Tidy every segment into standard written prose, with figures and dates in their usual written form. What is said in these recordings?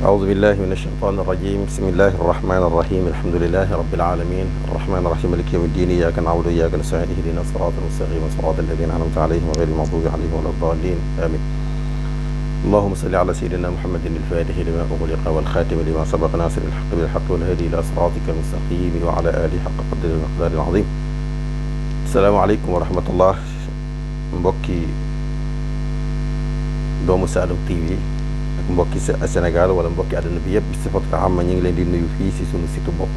أعوذ بالله من الشيطان الرجيم بسم الله الرحمن الرحيم الحمد لله رب العالمين الرحمن الرحيم مالك يوم الدين إياك نعبد وإياك نستعين اهدنا الصراط المستقيم صراط الذين أنعمت عليهم غير المغضوب عليهم ولا الضالين آمين اللهم صل على سيدنا محمد الفاتح لما أغلق والخاتم لما سبق ناصر الحق بالحق والهادي إلى صراطك المستقيم وعلى آله حق قدره المقدار العظيم. السلام عليكم ورحمة الله. mbokki doomu Saloum TV ak mbokki Sénégal wala mbokki àdduna bi yëpp si fat am ñu ngi leen di nuyu fii si sunu site bopp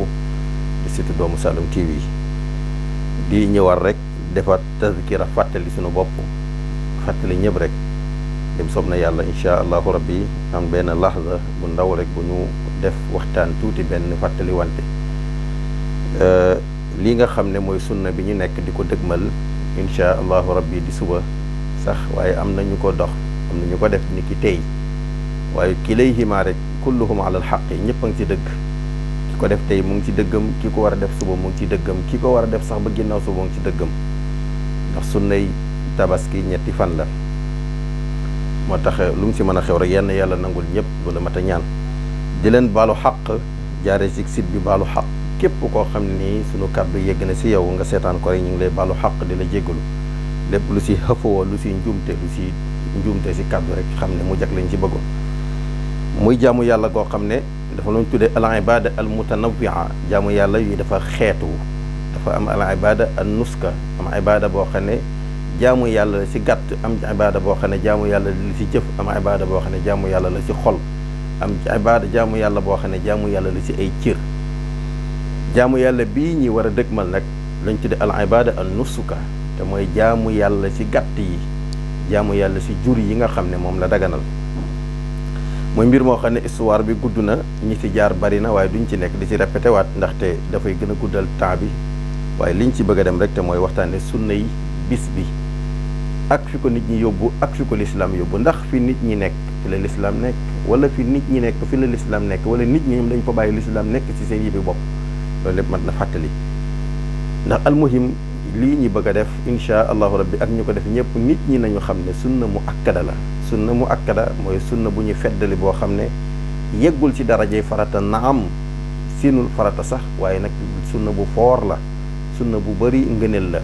di site doomu Saloum TV di ñëwaat rek defaat tazkira fàttali sunu bopp fàttali ñëpp rek dem soob na yàlla incha allahu rabbi am benn laxza bu ndaw rek bu ñu def waxtaan tuuti benn fàttali wante lii nga xam ne mooy sunna bi ñu nekk di ko dëgmal incha allahu rabbi di suba sax waaye am na ñu ko dox am na ñu ko def ni ki tey waaye kilayhima rek kulluhum ala alxaqi ñëpp a ngi ci dëgg ki ko def tey mu ngi ci dëggam ki ko war a def suba mu ngi ci dëggam ki ko war a def sax ba ginnaaw suba mu ngi ci dëggam ndax sunnay tabaski ñetti fan la moo tax lu mu si mën a xew rek yenn yàlla nangul ñëpp lu la mat a ñaan di leen baalu xaq jaare si site bi baalu xaq képp koo xam ne nii sunu kàddu yegg na si yow nga seetaan ko rek ñu ngi lay baalu xaq di la jéggalu lépp lu si xëfoo lu si njuumte si kàddu rek xam ne mu jag lañ ci bëggoon muy jaamu yàlla koo xam ne dafa lañ tuddee al ibada al mutanawwia jaamu yàlla yi dafa xeetu dafa am al ibada an nuska am ibada boo xam ne jaamu yàlla la si gàtt am ibada boo xam ne jaamu yàlla la si jëf am ibada boo xam ne jaamu yàlla la si xol am ibada jaamu yàlla boo xam ne jaamu yàlla la si ay cër jaamu yàlla bii ñi war a dëgmal nag lañ tudde al ibada an nusuka te mooy jaamu yàlla si gàtt yi jaamu yàlla si jur yi nga xam ne moom la daganal mooy mbir moo xam ne histoire bi gudd na ñi ci jaar bari na waaye duñ ci nekk di ci répété waat ndaxte dafay gën a guddal temps bi waaye liñ ci bëgg a dem rek te mooy waxtaane sunna yi bis bi ak fi ko nit ñi yóbbu ak fi ko lislaam yóbbu ndax fi nit ñi nekk fi la lislaam nekk wala fi nit ñi nekk fi la lislaam nekk wala nit ñi ñoom dañ fa bàyyi lislaam nekk ci seen yëbi bopp loolu lépp mat na fàttali ndax almuhim lii ñi bëgg a def insha allahu rabbi ak ñu ko def ñëpp nit ñi nañu xam ne sunna mu akkada la sunna mu akkada mooy sunna bu ñu feddali boo xam ne yeggul ci darajey farata na am siinul farata sax waaye nag sunna bu foor la sunna bu bëri ngëneel la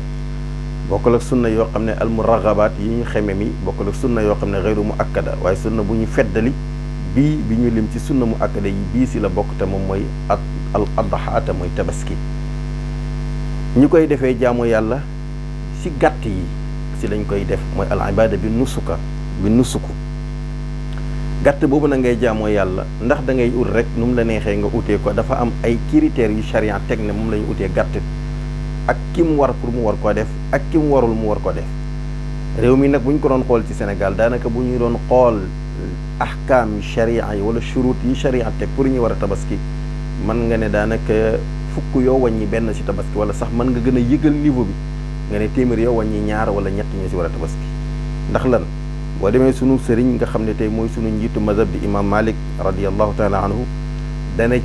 bokkul ak sunna yoo xam ne almuragabaat yi ñu xeme mi bokkul ak sunna yoo xam ne xeyru mu akkada waaye sunna bu ñu feddali bii bi ñu lim ci sunna mu akkada yi bii si la bokk te moom mooy al adhaata mooy tabaski ñu koy defee jaamu yàlla si gàtt yi si lañ koy def mooy al ibada bi nusuku gàtt boobu na ngay jaamoo yàlla ndax da ngay ut rek nu mu la neexee nga utee ko dafa am ay critères yu charia teg ne moom la ñu utee gàtt ak ki mu war pour mu war koo def ak ki mu warul mu war ko def réew mi nag bu ñu ko doon xool ci Sénégal daanaka bu ñu doon xool ahkaam charia yi wala shurut yi charia teg pour ñu war a tabaski mën nga ne daanaka fukk yoo wàññi benn si tabaski wala sax mën nga gën a yëgal niveau bi nga ne téeméer yoo wàññi ñaar wala ñett ñu si war a tabaski ndax lan boo demee sunu sëriñ nga xam ne tey mooy sunu njiitu mazhab di imam Malik radiyallahu taala anhu dana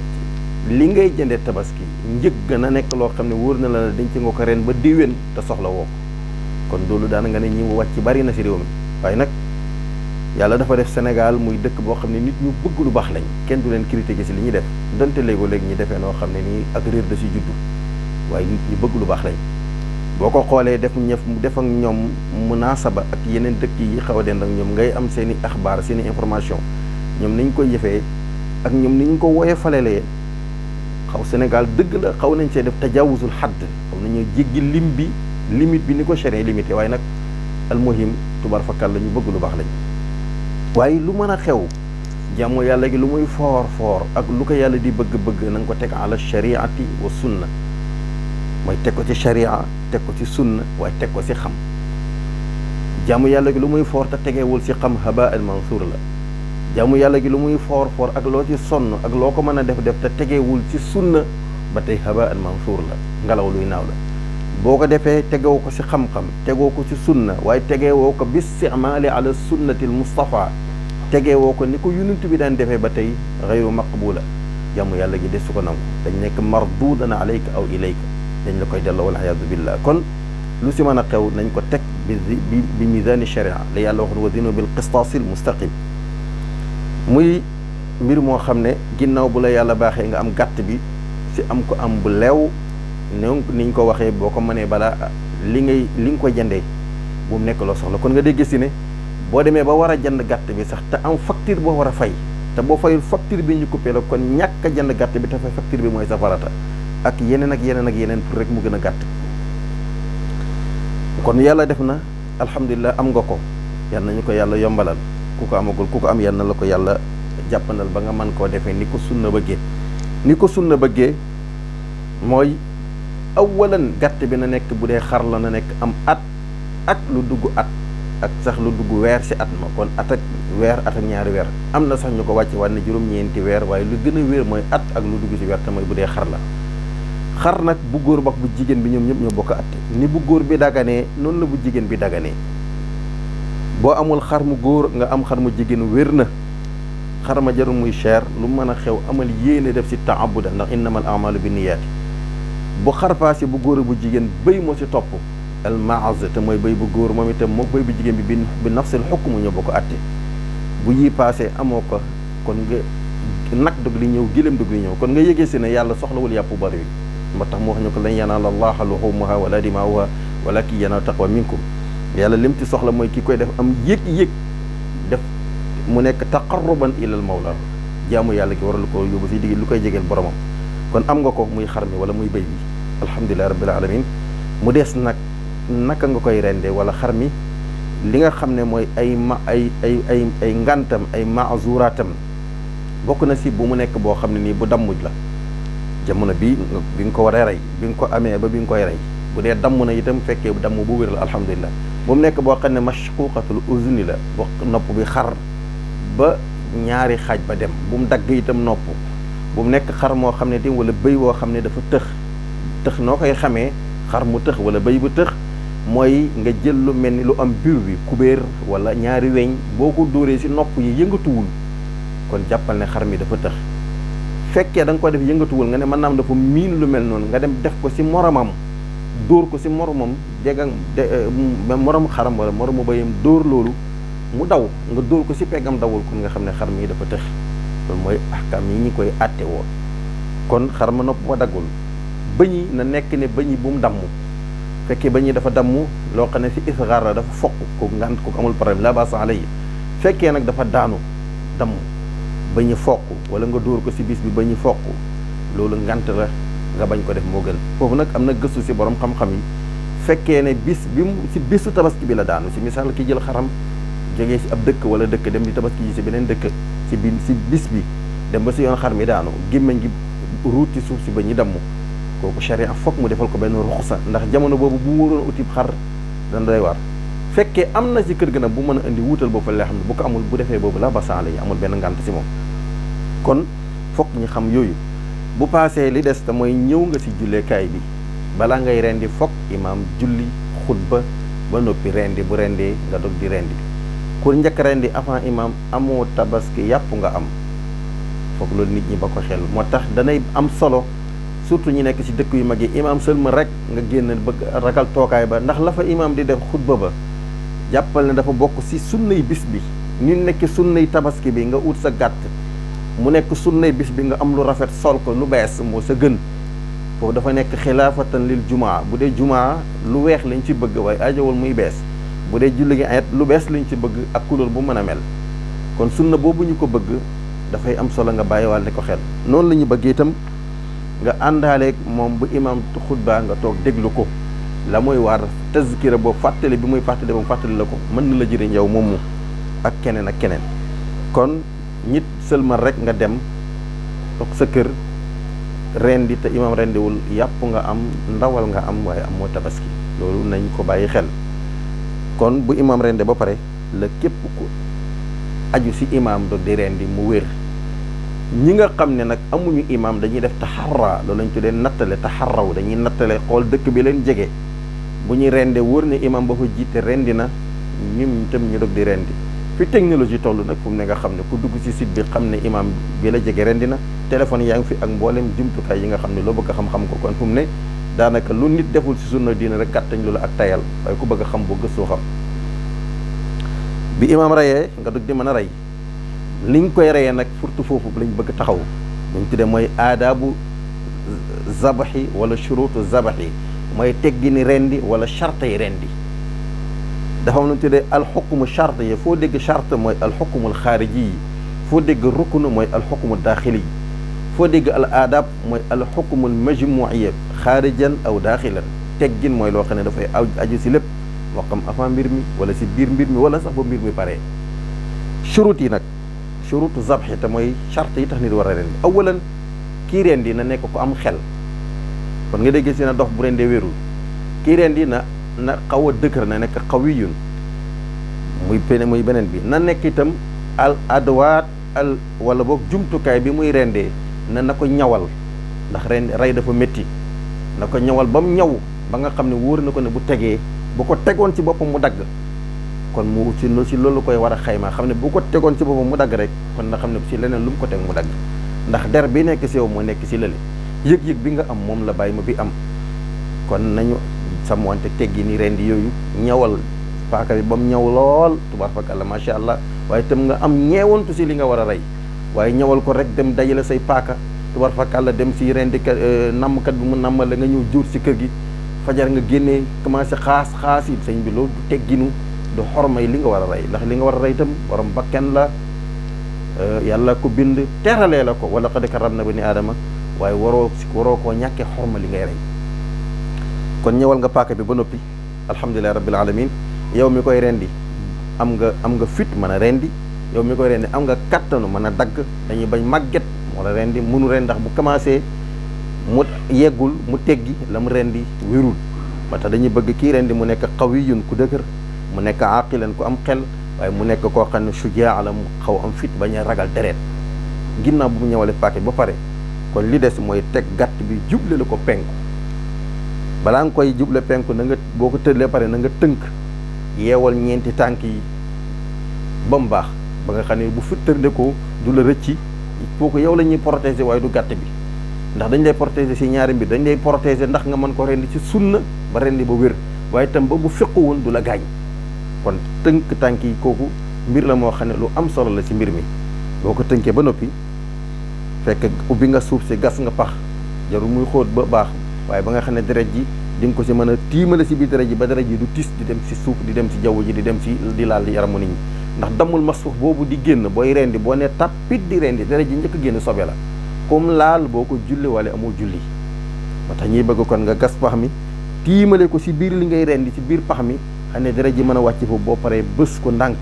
li ngay jëndee tabaski njëg na nekk loo xam ne wóor na la denc nga ko ren ba déwén te soxla woo ko kon loolu daana nga ne ñi mu wàcc bari na si réew mi waaye nag yàlla dafa def Sénégal muy dëkk boo xam ne nit ñu bëgg lu baax lañ kenn du leen critiquer si li ñuy def donte léegoo-léegi ñi defee noo xam ne nii ak réer da si juddu waaye nit ñu bëgg lu baax lañ boo ko xoolee def ak ñoom munaasaba ak yeneen dëkk yi xaw a dend ak ñoom ngay am seen i axbaar seen i information ñoom niñ koy jëfee ak ñoom niñ ko woye falelee xaw Sénégal dëgg la xaw nañ see def tajawuzul xadd xaw nañu jéggi limite bi ni ko charia limité waaye nag almuhim tubar fakkal la ñu bëgg lu baax lañ waaye lu mën a xew jàmm yàlla gi lu muy foor ak lu ko yàlla di bëgg-bëgg na nga ko teg ala shariati wa sunna mooy teg ko ci sharia teg ko ci sunna waaye teg ko ci xam jaamu yàlla gi lu muy foor te tegewul ci xam haba al mansour la jaamu yàlla gi lu muy foor foor ak loo ci sonn ak loo ko mën a def te tegewul ci sunna ba tey haba al mansour la ngelaw luy naaw la boo ko defee tegewoo ko ci xam-xam tegoo ko ci sunna waaye tegewoo ko bistimaali ala sunnati al mustafa tegewoo ko ni ko yonent bi daan defee ba tey xayru maqbula jaamu yàlla gi des su ko nangu dañ nekk mardudan alayka aw ilayka dañ la koy delloo wal iyaadu billah kon lu si mën a xew nañ ko teg bi misaani sharia la yàlla waxoon wa zinu bil qistaasi al mustaqim muy mbir moo xam ne ginnaaw bu la yàlla baaxee nga am gàtt bi si am ko am bu leew niñ ko waxee boo ko mënee balaa li nga ko jëndee bu mu nekk loo soxla kon nga dégg si ne boo demee ba war a jënd gàtt bi sax te am facture boo war a fay te boo fayul facture bi ñu coupé la kon ñàkk a jënd gàtt bi te fay facture bi mooy sa farata ak yeneen pour rek mu gën a gàtt kon yàlla def na alhamdulilah am nga ko yal nañu ko yàlla yombalal ku ko amagul ku ko am yal na la ko yàlla jàppandal ba nga mën koo defee ni ko sunna bëggee mooy awalan gàtt bi na nekk bu dee xar la na nekk am at lu dugg at ak sax lu dugg weer si at ma kon at ak ñaari weer am na sax ñu ko wàcce wànne juróom-ñeenti weer waaye lu gën a wéer mooy at ak lu dugg si weer te mooy bu dee xar la xar nag bu góor bak bu jigéen bi ñoom ñëpp ñoo bokk atte ni bu góor bi daganee noonu la bu jigéen bi daganee boo amul xar mu góor nga am xar mu jigéen wér na xar ma jarul muy cher lu mën a xew amal yéene def si taabuda ndax innamal amalu bi niyaati bu xar paase bu góor bu jigéen bëy moo si topp al maaz te mooy bëy bu góor moom itam moo bëy bu jigéen bi bi nafsil xukm ñoo bokk atte bu yii paase amoo ko kon nga nag dog li ñëw gilem dog li ñëw kon nga yëgee si ne yàlla soxlawul yàpp bari wi moo tax mu wax ñu ko lan yanaala allaha luhumuha wala dimaa'uha walakin yanaalu taqwa minkum yàlla lim ci soxla mooy ki koy def am yëg-yëg def mu nekk taqarruban ilal mawla jaamu yàlla ki waral ko yóbbu si digg lu koy jegeel boromam kon am nga ko muy xar mi wala muy béy bi alhamdulillahi rabbil alamin mu des nag naka nga koy rende wala xar mi li nga xam ne mooy ay ngantam ay maazuratam bokk na si bu mu nekk boo xam ne nii bu dammuj la jamono bi nga ko waree rey bi nga ko amee ba bi nga koy rey bu dee damm na itam fekkee damm bu wér la alhamdulilah bu mu nekk boo xam ne mashquqatul uzni la bu nopp bi xar ba ñaari xaaj ba dem bu mu dagg itam nopp bu mu nekk xar moo xam ne tim wala bëy woo xam ne dafa tëx noo koy xamee xar mu tëx wala bëy bu tëx mooy nga jël lu mel ni lu am biir bi kubéer wala ñaari weñ boo ko dóoree si nopp yi yëngatuwul kon jàppal ne xar mi dafa tëx fekkee da nga ko def yëngatuwul nga ne mën naam dafa miin lu mel noonu nga dem def ko si moromam dóor ko si moromam morom xaram wala moromu bayam dóor loolu mu daw nga dóor ko si peggam dawul kon nga xam ne xar mi dafa tëx loolu mooy ahkam yi ñi koy àtte woo kon xar ma nopp ba daggul bëñi na nekk ne bëñi bu mu damm fekkee bëñi dafa damm loo xam ne si isgar la dafa foq ko ngant ko amul problème la basa alay fekkee nag dafa daanu damm ba ñu foq wala nga dóor ko si bis bi ba ñu foq loolu ngant la nga bañ ko def moo gën foofu nag am na gëstu si borom xam-xam yi fekkee ne bis bi mu si bisu tabaski bi la daanu si misaal ki jël xaram jógee si ab dëkk wala dëkk dem di tabaski ji si beneen dëkk si bis bi dem ba si yoon xar mi daanu gémmañ gi ruuti suuf si ba ñu damm kooku charia foog mu defal ko benn ruxsa ndax jamono boobu bu mu waroon utib xar dana doy waar fekkee am na ci kër gën a bu mën a indi wuutal boobu fa lee xam ne bu ko amul bu defee boobu la ba saala yi amul benn ngànt si moom kon foog ñu xam yooyu bu paasee li des te mooy ñëw nga si julleekaay bi balaa ngay rendi foog imaam julli xutba ba noppi rendi bu rendee nga dog di rendi ku njëkk rendi avant imaam amoo tabaski yàpp nga am foog loolu nit ñi ba ko xel moo tax danay am solo surtout ñi nekk si dëkk yu mag yi imaam sëlma rek nga génn bëgg ragal tookaay ba ndax la fa imaam di def xutba ba jàppal ne dafa bokk si sunnay bis bi ñu nekk sunnay tabaski bi nga ut sa gàtt mu nekk sunnay bis bi nga am lu rafet sol ko lu bees moo sa gën foofu dafa nekk xilaafatan lil jumaa bu dee jumaa lu weex lañ ci bëgg waaye ajowul muy bees bu dee julli gi ayet lu bees lañ ci bëgg ak couleur bu mën a mel kon sunna boobu ñu ko bëgg dafay am solo nga bàyyiwaale ko xel noonu la ñu bëgg itam nga àndaaleeg moom bu imam xutba nga toog déglu ko la muy waar tazkira boobu fàttali bi muy fàttali boobu fàttali la ko mën na la jëriñ yow moomu ak keneen ak keneen kon nit sëlmal rek nga dem toog sa kër rendi te imam rendiwul yàpp nga am ndawal nga am waaye amoo tabaski loolu nañ ko bàyyi xel kon bu imam rende ba pare la képp ku aju si imam do di rendi mu wér. ñi nga xam ne nag amuñu imam dañuy def taxarra loolu lañ tuddee nattale taxarraw dañuy nattale xool dëkk bi leen jege bu ñuy rende wóor ne imam ba fa jiite rendi na ñun tam ñu dog di rendi fi technologie toll nag fu mu ne nga xam ne ku dugg si site bi xam ne imam bi la jege rendi na téléphone yaa ngi fi ak mboolem jumtukaay yi nga xam ne loo bëgg a xam-xam ko kon fu mu ne daanaka lu nit deful si sunna diina rek gàttañ lu la ak tayal waaye ku bëgg a xam boo gëstoo xam bi imam reyee nga dog di mën a rey li nga koy reyee nag surtout foofu lañ bëgg taxaw luñ tuddee mooy aadaabu zabaxi wala shuruutu zabaxi mooy teggini rendi wala charte yi rendi dafa am lu ñu tuddee alxukmu charte yi foo dégg charte mooy alxukmul xaariji yi foo dégg ruknu mooy alxukmu daaxili yi foo dégg al aadab mooy alxukmul majmuiya xaarijan aw daaxilan teggin mooy loo xam ne dafay aju si lépp moo xam avant mbir mi wala si biir mbir mi wala sax ba mbir mi paree shurut yi nag shurutu zabxi te mooy charte yi tax nit war a rendi awalan kii rendi na nekk ko am xel kon nga dégg si na dox bu rendee wérul kii rendi na xaw a dëkkër na nekk xawiyun muy beneen bi na nekk itam al adwaat al wala boog jumtukaay bi muy rendee na ko ñawal ndax rey dafa métti na ko ñawal ba mu ñaw ba nga xam ne wóor na ko ne bu tegee bu ko tegoon ci boppam mu dagg kon mu si loolu koy war a xayma xam ne bu ko tegoon ci boppam mu dagg rek kon na xam ne si leneen lu mu ko teg mu dagg ndax der bi nekk si yow moo nekk si lële yëg-yëg bi nga am moom la bàyyi ma bi am kon nañu sàmmante teggi ni rendi yooyu ñawal paaka bi ba mu ñaw lool tubaarkalla macha allah waaye itam nga am ñeewantu si li nga war a rey waaye ñawal ko rek dem dajale say paaka tubaarkalla dem si rendi nammkat bi mu nammal la nga ñëw jur si kër gi fajar nga génnee commencé xaas yi sëñ bi loolu du tegginu du xormay li nga war a rey ndax li nga war a rey itam borom bakken la yàlla ko bind teralee la ko wala qad karramna bani aadama waaye waroo koo ñàkkee xorma li ngay rey kon ñëwal nga paaka bi ba noppi alhamdulillahi rabbil alamin yow mi koy rendi am nga fit mën a rendi yow mi koy rendi am nga kattanu mën a dagg dañuy bañ màgget moo la rendi mënu rendi ndax bu commencé mu yeggul mu teggi la mu rendi wérul ba tax dañuy bëgg kii rendi mu nekk qawiyun ku dëgër mu nekk aqilan ku am xel waaye mu nekk koo xam ne shujaa la mu xaw am fit bañ a ragal deret ginnaaw bu mu ñëwale paaka ba pare kon li des mooy teg gàtt bi juble la ko penku balaa nga koy juble penku na nga boo ko tëdlee pare na nga tënk yeewal ñeenti tànk yi ba mu baax ba nga xam ne bu fittërnde ko du la rëcci foo ko yow la ñuy protéger waaye du gàtt bi ndax dañ lay protéger si ñaari mbir dañ lay protéger ndax nga mën ko rendi ci sunna ba rendi ba wér waaye itam ba bu fequwul du la gaañ kon tënk tànk yi kooku mbir la moo xam ne lu am solo la si mbir mi boo ko tënkee ba noppi fekk ubbi nga suuf si gas nga pax jarul muy xóot ba baax waaye ba nga xam ne deret ji di nga ko si mën a tiimale si biir deret ji ba deret ji du tis di dem si suuf di dem si jaww ji di dem si di laal yaramu nit ñi ndax dammul masfuux boobu di génn booy rendi boo ne tappit di rendi deret ji njëkk génn sobe la comme laal boo ko julli wala amoo julli moo tax ñuy bëgg kon nga gas pax mi tiimale ko si biir li ngay rendi si biir pax mi xam ne deret ji mën a wàcc foofu boo paree bës ko ndànk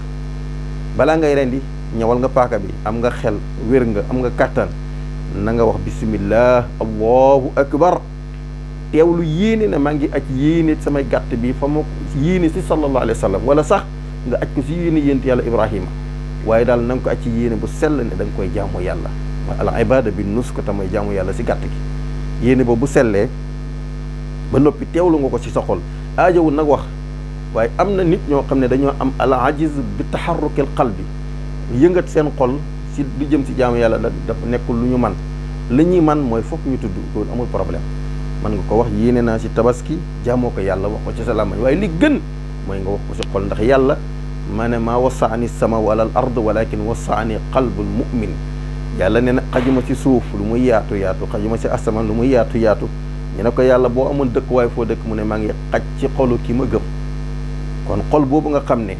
balaa ngay rendi ñëwal nga paaka bi am nga xel wér nga am nga kàttan na nga wax bismillah allahu akbar teewlu yéene ne maa ngi aj yéene samay gàtt bi fa ma yéene si sallallahu alayhi wa sallam wala sax nga aj ko si yéene yént yàlla ibrahima waaye daal na nga ko aj ci yéene bu sell ne da nga koy jaamu yàlla mooy al ibada bi nus ko te mooy jaamu yàlla si gàtt gi yéene boobu bu sellee ba noppi teewlu nga ko si sa xol aajowul nag wax waaye am na nit ñoo xam ne dañoo am al ajiz bi taxarrukil qalbi yëngat seen xol si lu jëm si jaamu yàlla nag dafa nekkul lu ñu man li ñuy man mooy fokk ñu tudd loolu amul problème man nga ko wax yéene naa si tabaski jaamoo ko yàlla wax ko ci sa làmmañ waaye li gën mooy nga wax ko si xol ndax yàlla ma ne maa wasaani sama wala al ard walakin wasaani qalbul mu'min yàlla nee na xajuma si suuf lu muy yaatu yaatu xajuma si asamaan lu muy yaatu yaatu ñu ne ko yàlla boo amoon dëkk waaye foo dëkk mu ne maa ngi xaj ci xolu ki ma gëm kon xol boobu nga xam ne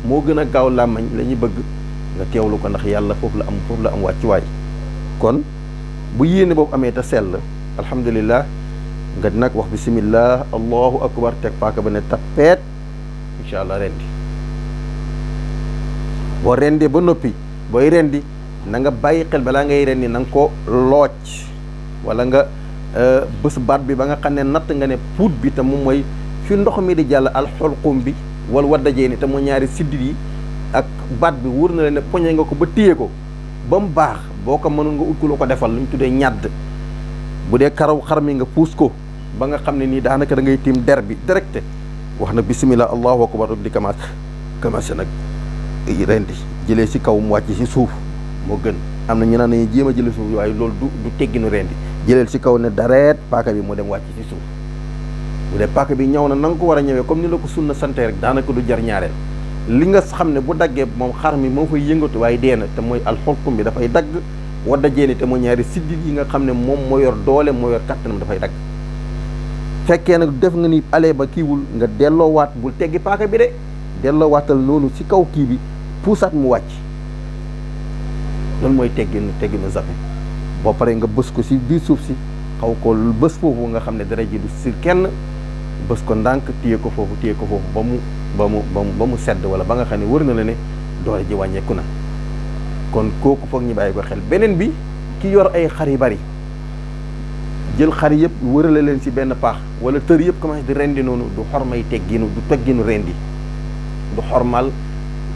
moo gën a gaaw làmmañ la ñuy bëgg nga teewlu ko ndax yàlla foofu la am wàccuwaay kon bu yéene boobu amee te sell alhamdulillah nga nag wax bismillah allahu akbar teg paaka ba ne tappeet incha allah rendi boo rendee ba noppi booy rendi na nga bàyyi xel balaa ngay rendi na nga ko looc wala nga bés baat bi ba nga xam ne natt nga ne puut bi te moom mooy fi ndox mi di jàll alxulqum bi wal waddajee ni te moo ñaari siddit yi ak baat bi wóor na leen ne poñe nga ko ba téye ko ba mu baax boo ko mënoon nga ut ku la ko defal lu ñu tuddee ñàdd bu dee karaw xar mi nga puus ko ba nga xam ne nii daanaka da ngay tiim der bi directe wax na bismillah allahu akbar di commencé nag rendi jëlee si kaw mu wàcc si suuf moo gën. am na ñu naan nañu jéem a jëlee suuf waaye loolu du tegginu rendi jëleel si kaw ne dareet paaka bi mu dem wàcc si suuf bu dee paaka bi ñëw na nga ko war a ñëwee comme ni la ko sunna sante rek daanaka du jar ñaareel li nga xam ne bu daggee moom xar mi moo fay yëngatu waaye dee na te mooy alxulqum bi dafay dagg wadda jeeni te mooy ñaari siddit yi nga xam ne moom moo yor doole moo yor kattanam dafay dagg. fekkee nag def nga ni ale ba kiiwul nga delloowaat bul teggi paaka bi de delloowaatal noonu si kaw kii bi puusaat mu wàcc loolu mooy tegginu zappe. boo paree nga bës ko si biir suuf si xaw ko bës foofu nga xam ne dara ji du si kenn bës ko ndànk téye ko foofu ba mu sedd wala ba nga xam ne wër na la ne doole ji wàññeeku na. kon kooku foog ñu bàyyi ko xel. beneen bi ki yor ay xar yu bari jël xar yëpp wërale leen si benn paax wala tër yëpp commencé di rendi noonu du xormay tegginu du tegginu rendi du xormal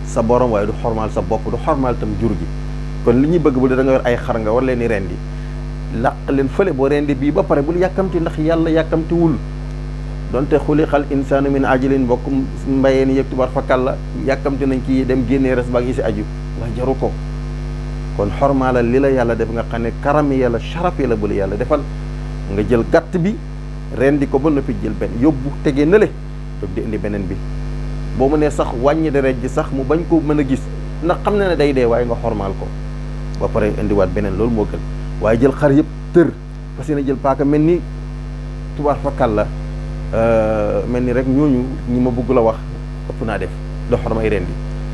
sa borom waaye du xormal sa bopp du xormal tam jur gi. kon li ñuy bëgg bu dee da nga yor ay xar nga war leen di rendi laq leen fële boo rendi bii ba pare bul yàkkamti ndax yàlla yàkkamtiwul donte xuliqal insaanu min ajlin mbokk mbayeen yëg tubaar fakal la yàkkamti nañ kii dem génnee res baa ngi si aju waaye jaru ko. kon xormaalal li la yàlla def nga xam ne karami yàlla sharaf la bu la yàlla defal nga jël gàtt bi rendi ko ba noppi jël benn yóbbu tegee nële doog di indi beneen bi boo mu nee sax wàññi deret ji sax mu bañ ko mën a gis ndax xam na ne day dee waaye nga xormaal ko ba pare indiwaat beneen loolu moo gën waaye jël xar yëpp tër parce que na jël paaka mel ni tubaar fakal la mel ni rek ñooñu ñi ma bëgg la wax ëpp naa def da xormay rendi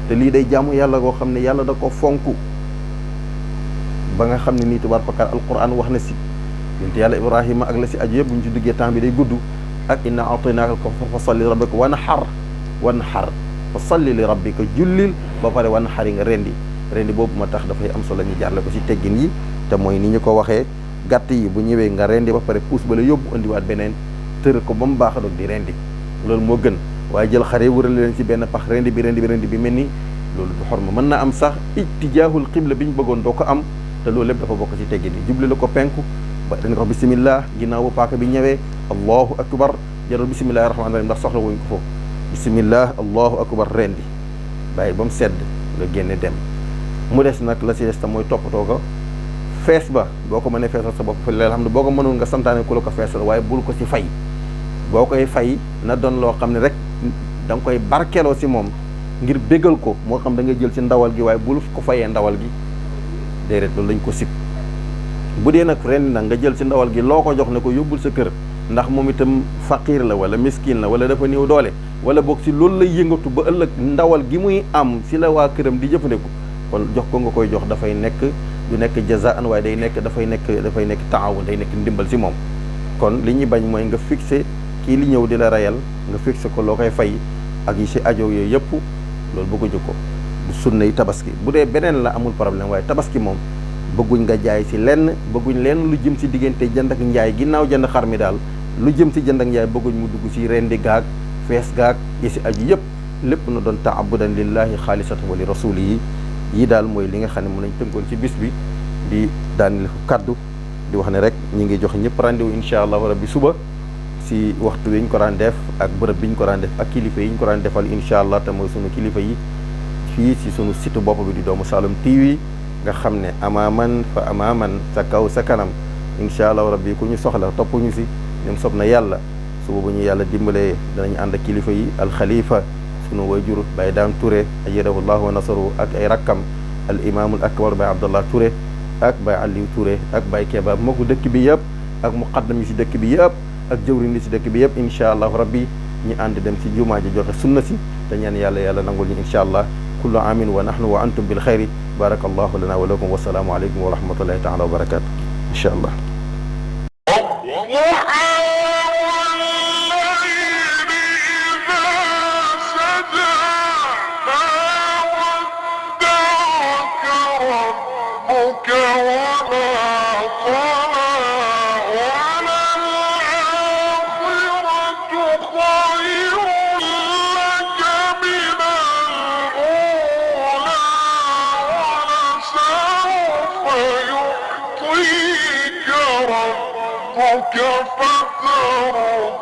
te lii day jaamu yàlla goo xam ne yàlla da ko fonk ba nga xam ne nii tubaar fakal alquran wax na si yonent yàlla ibrahima ak la si aju yëpp bu ñu ci duggee temps bi day gudd ak inna ataynaaka al-kawsar fa salli li rabbika wanhar fa salli li rabbika jullil ba pare wanhar yi nga rendi boobu ma tax dafay am solo ñu jaarle ko si teggin yi te mooy ni ñu ko waxee gàtt yi bu ñëwee nga rendi ba pare puus ba la yóbbu indiwaat beneen tër ko ba mu baax doog di rendi loolu moo gën waaye jël xare wërale leen si benn pax rendi bi mel ni loolu du xorma mën na am sax ijtijaahul xibla bi ñu bëggoon doo ko am te loolu lépp dafa bokk ci teggin yi jubli la ko penku ba dañ ko wax bismillah ginnaaw bu paaka bi ñëwee allahu akbar jarul bismillahi rahmaani rahim ndax soxla wuñ ko foofu bismillah allahu akbar rendi bàyyi ba mu sedd nga génne dem mu des nag la si des tam mooy toppatoo ko fees ba boo ko mënee feesal sa bopp fa alhamdulilah boo ko mënoon nga santaane ku la ko feesal waaye bul ko si fay boo koy fay na doon loo xam ne rek da nga koy barkeloo si moom ngir bégal ko moo xam da nga jël si ndawal gi waaye bul ko fayee ndawal gi déedéet loolu lañ ko sib bu dee nag ren nag nga jël si ndawal gi loo ko jox ne ko yóbbul sa kër ndax moom itam faqiir la wala miskin la wala dafa néew doole wala boog si loolu lay yëngatu ba ëllëg ndawal gi muy am si la waa këram di jëfandiku kon jox ko nga koy jox dafay nekk du nekk jazaan waaye dafay nekk taawun day nekk ndimbal si moom kon li ñuy bañ mooy nga fixé kii li ñëw di la reyal nga fixé ko loo koy fay ak yi si ajo yooyu yëpp loolu bëgguñu ko du sunna yi tabaski bu dee beneen la amul problème waaye tabaski moom bëgguñ nga jaay si lenn bëgguñ lenn lu jëm si diggante jënd ak njaay ginnaaw jënd xar mi daal lu jëm si jënd ak njaay bëgguñ mu dugg si rendi gaag fees gaag yi si aju yëpp lépp na doon taabudan lillahi xaalisatan wa li rasulihi yi daal mooy li nga xam ne mën nañ tënkoon ci bis bi di daanil kaddu di wax ne rek ñi ngi jox ñëpp rendez-vous incha allahu rabbi suba si waxtu wi ñu ko daan def ak bërëb bi ñu ko daan def ak kilifa yi ñu ko daan defal incha allah te mooy sunu kilifa yi fii si sunu site bopp bi di Doomu Saloum TV nga xam ne amaaman fa amaaman sa kaw sa kanam incha allahu rabbi ku ñu soxla topp ñu si ñoom sob na yàlla suba bu ñu yàlla dimbalee danañ ànd ak kilifa yi alxalifa sunu wayjur Baye Dame Touré ayyadahu llahu wa nasaru ak ay rakkam al imaamul akbar Baye Abdallah Touré ak Baye Aliou Touré ak Baye Keba mooku dëkk bi yëpp ak muqaddam yi si dëkk bi yëpp ak jëwriñ yi si dëkk bi yëpp incha allahu rabbi ñu ànd dem si jumaa ji joxe sunna si te ñaan yàlla nangul ñu incha allah kullu amin wa nahnu wa antum bil xayri baraka allahu lana wa lakum wasalaamu aleykum wa rahmatullahi taala wa barakatu incha allah وللآخرة خير لك ربك فترضى